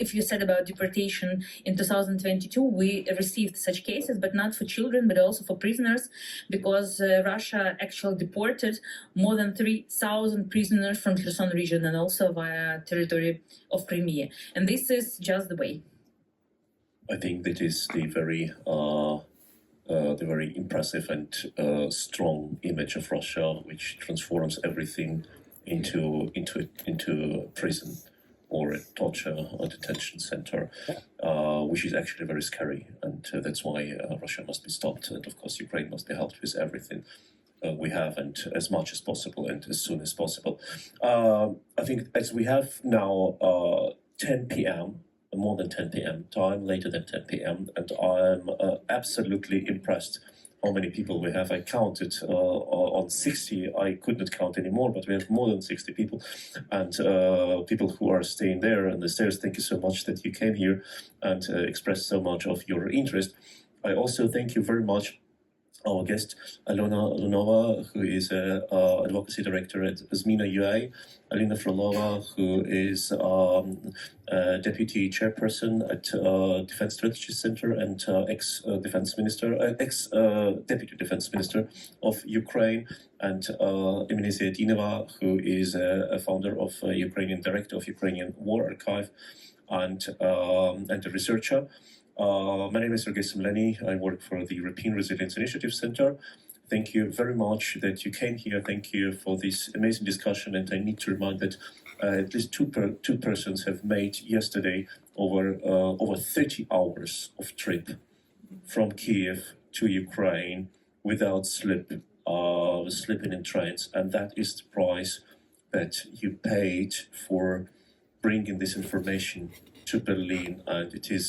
if you said about deportation in 2022, we received such cases, but not for children, but also for prisoners, because Russia actually deported more than 3,000 prisoners from Kherson region and also via territory of Crimea, and this is just the way. I think that is the very impressive and strong image of Russia, which transforms everything into prison or a torture or detention center, which is actually very scary, and that's why Russia must be stopped, and of course Ukraine must be helped with everything we have, and as much as possible and as soon as possible. I think as we have now 10 p.m. more than 10 p.m. time, later than 10 p.m. And I'm absolutely impressed how many people we have. I counted on 60. I could not count anymore, but we have more than 60 people. And people who are staying there on the stairs, thank you so much that you came here and expressed so much of your interest. I also thank you very much our guest, Alena Lunova, who is advocacy director at ZMINA UA, Alina Frolova, who is deputy chairperson at Defense Strategy Center and ex-deputy defense minister of Ukraine, and Emine Ziyatdinova, who is a founder of Ukrainian director of Ukrainian War Archive and a researcher. My name is Sergej Sumlenny. I work for the European Resilience Initiative Center. Thank you very much that you came here. Thank you for this amazing discussion. And I need to remind that at least two persons have made yesterday over 30 hours of trip from Kyiv to Ukraine without sleeping in trains. And that is the price that you paid for bringing this information to Berlin. And it is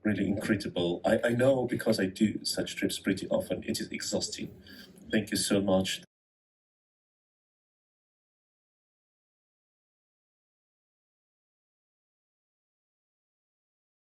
really incredible. I know, because I do such trips pretty often, it is exhausting. Thank you so much.